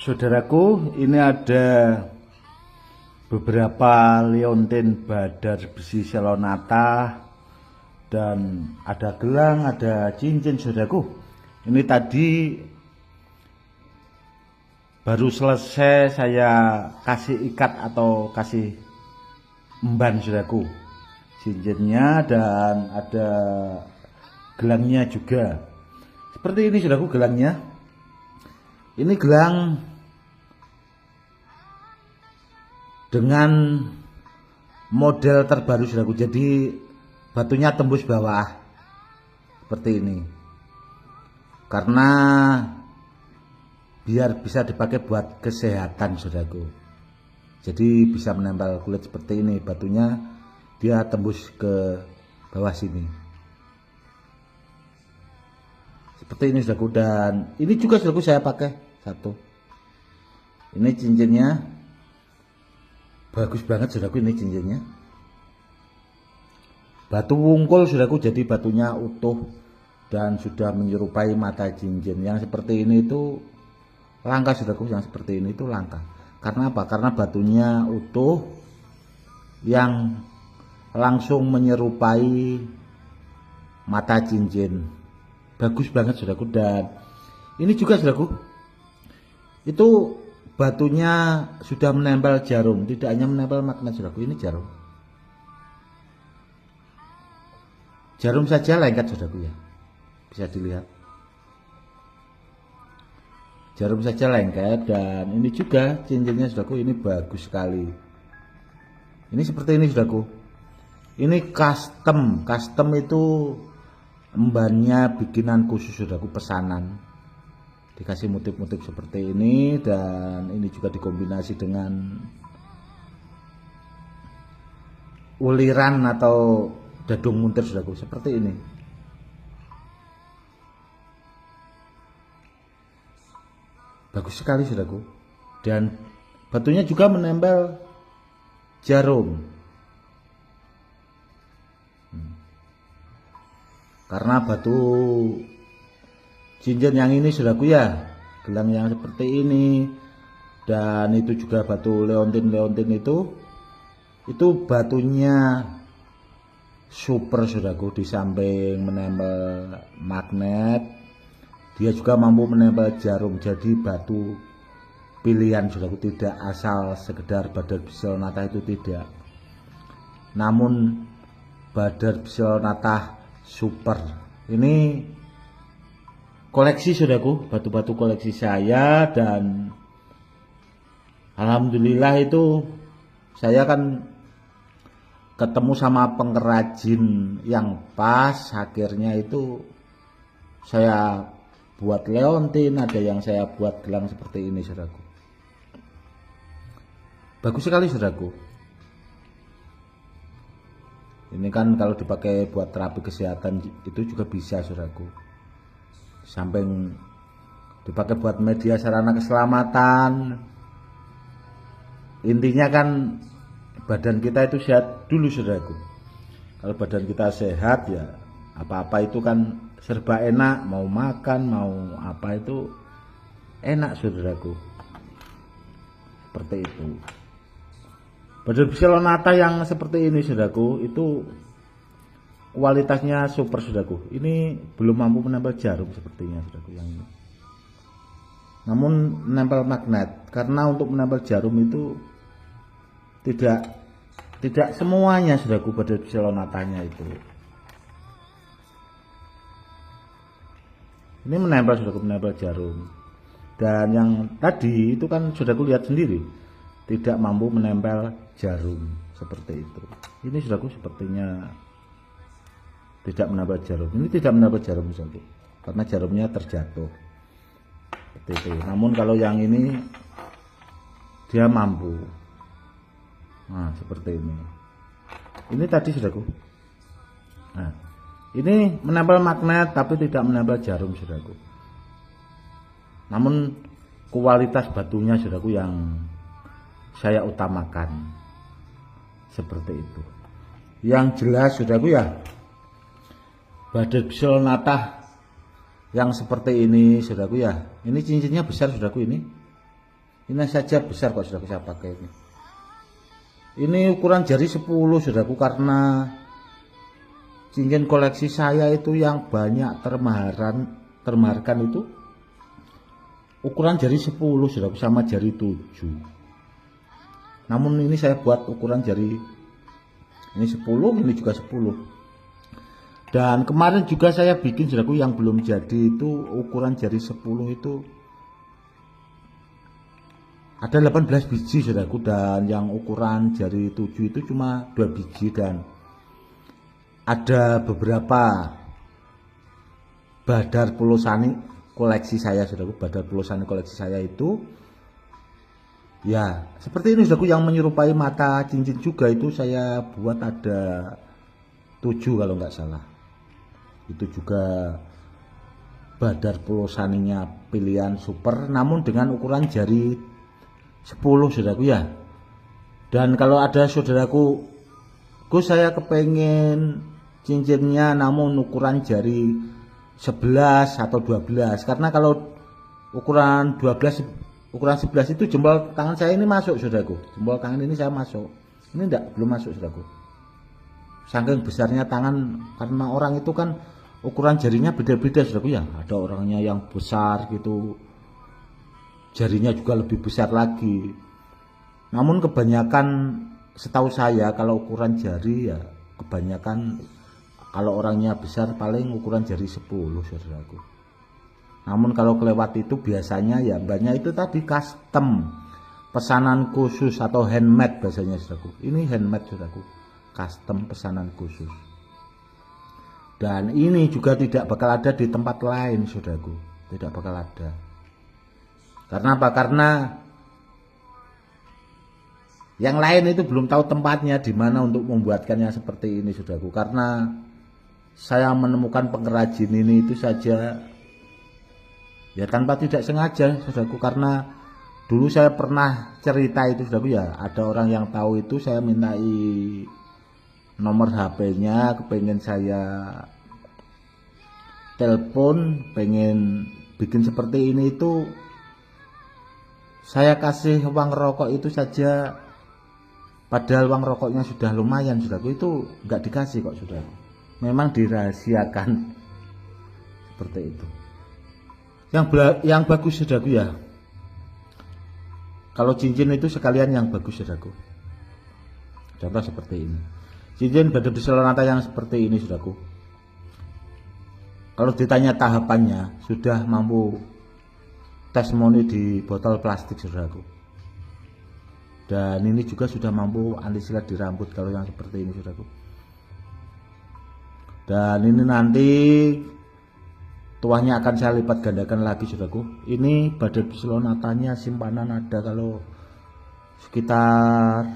Saudaraku, ini ada beberapa liontin badar besi selonata dan ada gelang, ada cincin. Saudaraku, ini tadi baru selesai saya kasih ikat atau kasih emban. Saudaraku, cincinnya dan ada gelangnya juga. Seperti ini saudaraku gelangnya. Ini gelang dengan model terbaru saudaraku. Jadi batunya tembus bawah seperti ini. Karena biar bisa dipakai buat kesehatan saudaraku. Jadi bisa menempel kulit seperti ini. Batunya dia tembus ke bawah sini. Seperti ini saudaraku, dan ini juga saudaraku saya pakai satu. Ini cincinnya bagus banget saudaraku, ini cincinnya batu wungkul saudaraku, jadi batunya utuh dan sudah menyerupai mata cincin. Yang seperti ini itu langka saudaraku, yang seperti ini itu langka. Karena apa? Karena batunya utuh yang langsung menyerupai mata cincin. Bagus banget saudaraku. Dan ini juga saudaraku, itu batunya sudah menempel jarum, tidak hanya menempel magnet saudaraku, ini jarum. Jarum saja lengket saudaraku ya. Bisa dilihat. Jarum saja lengket, dan ini juga cincinnya saudaraku, ini bagus sekali. Ini seperti ini saudaraku. Ini custom. Custom itu embannya bikinan khusus saudaraku, pesanan. Dikasih motif-motif seperti ini, dan ini juga dikombinasi dengan uliran atau dadung muntir saudaraku, seperti ini. Bagus sekali saudaraku. Dan batunya juga menempel jarum. Karena batu cincin yang ini saudaraku ya, gelang yang seperti ini, dan itu juga batu leontin itu batunya super saudaraku. Di samping menempel magnet, dia juga mampu menempel jarum. Jadi batu pilihan saudaraku, tidak asal sekedar badar besi selonata itu, tidak. Namun badar besi selonata super. Ini koleksi saudaraku, batu-batu koleksi saya, dan alhamdulillah itu saya kan ketemu sama pengrajin yang pas. Akhirnya itu saya buat leontin, ada yang saya buat gelang seperti ini saudaraku. Bagus sekali saudaraku. Ini kan kalau dipakai buat terapi kesehatan itu juga bisa saudaraku. Samping dipakai buat media sarana keselamatan, intinya kan badan kita itu sehat dulu saudaraku. Kalau badan kita sehat ya apa-apa itu kan serba enak. Mau makan, mau apa itu enak saudaraku. Seperti itu. Badar besi selonata yang seperti ini saudaraku, itu kualitasnya super saudaraku. Ini belum mampu menempel jarum sepertinya saudaraku yang ini. Namun menempel magnet. Karena untuk menempel jarum itu tidak semuanya saudaraku badar besi selonatanya itu. Ini menempel saudaraku, menempel jarum. Dan yang tadi itu kan saudaraku lihat sendiri, tidak mampu menempel jarum seperti itu. Ini saudaraku sepertinya tidak menempel jarum. Ini tidak menempel jarum saudaraku, karena jarumnya terjatuh seperti itu. Namun kalau yang ini dia mampu. Nah seperti ini. Ini tadi saudaraku. Nah ini menempel magnet tapi tidak menempel jarum saudaraku. Namun kualitas batunya saudaraku yang saya utamakan seperti itu. Yang jelas saudaraku ya, badar besi selonata yang seperti ini saudaraku ya. Ini cincinnya besar saudaraku ini. Ini saja besar kok saudaraku saya pakai ini. Ini ukuran jari 10 saudaraku, karena cincin koleksi saya itu yang banyak termaharkan itu ukuran jari 10 saudaraku sama jari 7. Namun ini saya buat ukuran jari ini 10, ini juga 10. Dan kemarin juga saya bikin saudaraku yang belum jadi itu ukuran jari 10 itu ada 18 biji saudaraku, dan yang ukuran jari 7 itu cuma 2 biji. Dan ada beberapa badar pulosani koleksi saya saudaraku, badar pulosani koleksi saya itu ya seperti ini saudaraku, yang menyerupai mata cincin juga itu saya buat ada 7 kalau nggak salah. Itu juga badar pulosaninya pilihan super, namun dengan ukuran jari 10 saudaraku ya. Dan kalau ada saudaraku, saya kepengen cincinnya namun ukuran jari 11 atau 12, karena kalau ukuran 12 ukuran 11 itu jempol tangan saya ini masuk saudaraku, jempol tangan ini saya masuk, ini enggak, belum masuk saudaraku, saking besarnya tangan. Karena orang itu kan ukuran jarinya beda-beda saudaraku ya, ada orangnya yang besar gitu, jarinya juga lebih besar lagi. Namun kebanyakan setahu saya kalau ukuran jari ya kebanyakan kalau orangnya besar paling ukuran jari 10 saudaraku. Namun kalau kelewat itu biasanya ya banyak itu tadi custom, pesanan khusus atau handmade bahasanya saudaraku. Ini handmade saudaraku, custom pesanan khusus. Dan ini juga tidak bakal ada di tempat lain saudaraku, tidak bakal ada. Karena apa? Karena yang lain itu belum tahu tempatnya di mana untuk membuatkannya seperti ini saudaraku. Karena saya menemukan pengrajin ini itu saja ya tanpa tidak sengaja saudaraku. Karena dulu saya pernah cerita itu saudaraku ya, ada orang yang tahu itu, saya mintai nomor HP-nya, kepengen saya telepon, pengen bikin seperti ini itu. Saya kasih uang rokok itu saja, padahal uang rokoknya sudah lumayan saudaraku, itu nggak dikasih kok saudaraku, memang dirahasiakan seperti itu. Yang bagus saudaraku ya, kalau cincin itu sekalian yang bagus saudaraku, contoh seperti ini, cincin badar Bismillah yang seperti ini saudaraku. Kalau ditanya tahapannya, sudah mampu testimoni di botol plastik saudaraku. Dan ini juga sudah mampu anti silat di rambut kalau yang seperti ini saudaraku. Dan ini nanti tuahnya akan saya lipat gandakan lagi saudaraku. Ini badar Bismillah simpanan ada kalau sekitar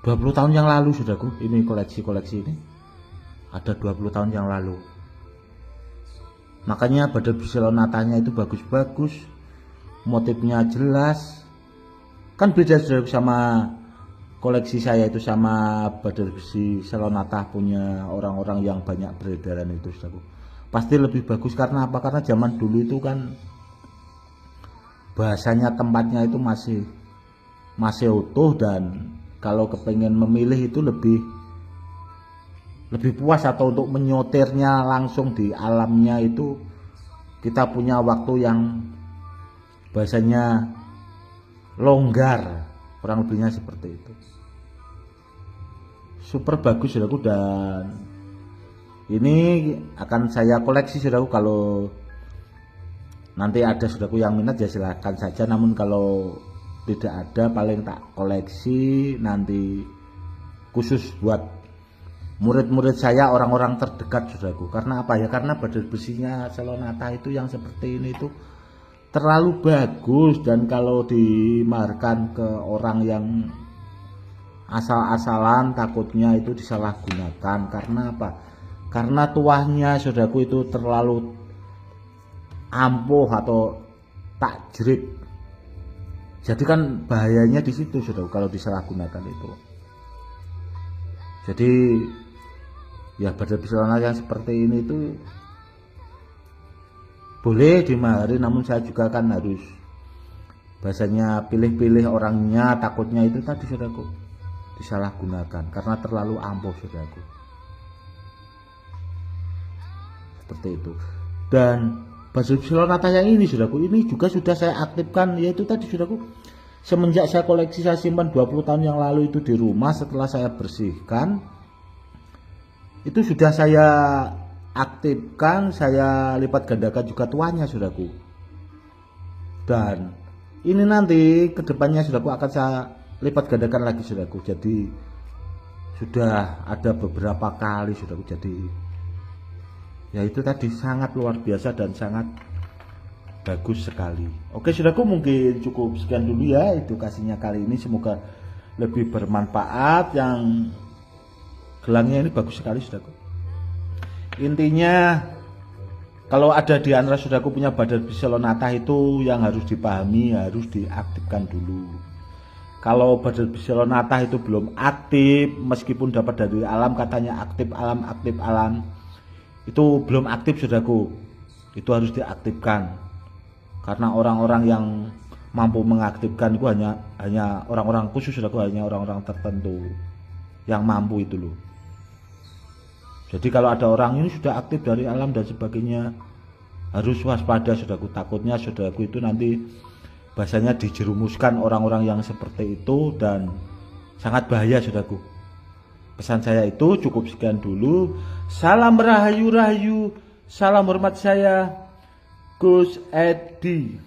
20 tahun yang lalu saudaraku. Ini koleksi ini ada 20 tahun yang lalu. Makanya badar Bismillah itu bagus-bagus, motifnya jelas. Kan beda saudaraku sama koleksi saya itu, sama badar Bismillah punya orang-orang yang banyak beredaran itu saudaraku. Pasti lebih bagus. Karena apa? Karena zaman dulu itu kan bahasanya tempatnya itu masih utuh, dan kalau kepengen memilih itu lebih puas, atau untuk menyotirnya langsung di alamnya itu kita punya waktu yang bahasanya longgar, kurang lebihnya seperti itu. Super bagus saudaraku, dan ini akan saya koleksi saudaraku. Kalau nanti ada saudaraku yang minat ya silahkan saja, namun kalau tidak ada paling tak koleksi nanti khusus buat murid-murid saya, orang-orang terdekat saudaraku. Karena apa ya? Karena badar besinya Selonata itu yang seperti ini itu terlalu bagus, dan kalau dimarkan ke orang yang asal-asalan takutnya itu disalahgunakan. Karena apa? Karena tuahnya saudaraku itu terlalu ampuh atau takjrid. Jadi kan bahayanya di situ saudaraku kalau disalahgunakan itu. Jadi ya badar Bismillah yang seperti ini itu boleh dimahari, namun saya juga kan harus bahasanya pilih-pilih orangnya, takutnya itu tadi saudaraku disalahgunakan karena terlalu ampuh saudaraku, seperti itu. Dan Badal Bismillahirrahmanirrahim yang ini saudaraku, ini juga sudah saya aktifkan, yaitu tadi saudaraku, semenjak saya koleksi, saya simpan 20 tahun yang lalu itu di rumah. Setelah saya bersihkan itu sudah saya aktifkan, saya lipat gandakan juga tuanya saudaraku. Dan ini nanti kedepannya saudaraku akan saya lipat gandakan lagi saudaraku. Jadi sudah ada beberapa kali saudaraku. Jadi ya itu tadi sangat luar biasa dan sangat bagus sekali. Oke saudaraku, mungkin cukup sekian dulu ya edukasinya kali ini, semoga lebih bermanfaat. Yang gelangnya ini bagus sekali saudaraku. Intinya kalau ada di antara saudaraku punya Badal Bismillahirrahmanirrahim itu yang harus dipahami, harus diaktifkan dulu. Kalau Badal Bismillahirrahmanirrahim itu belum aktif, meskipun dapat dari alam, katanya aktif alam, itu belum aktif saudaraku, itu harus diaktifkan. Karena orang-orang yang mampu mengaktifkan itu hanya orang-orang khusus saudaraku, hanya orang-orang tertentu yang mampu itu loh. Jadi kalau ada orang ini sudah aktif dari alam dan sebagainya, harus waspada saudaraku. Takutnya saudaraku itu nanti bahasanya dijerumuskan orang-orang yang seperti itu, dan sangat bahaya saudaraku. Pesan saya itu cukup sekian dulu. Salam rahayu, salam hormat saya Gus Edi.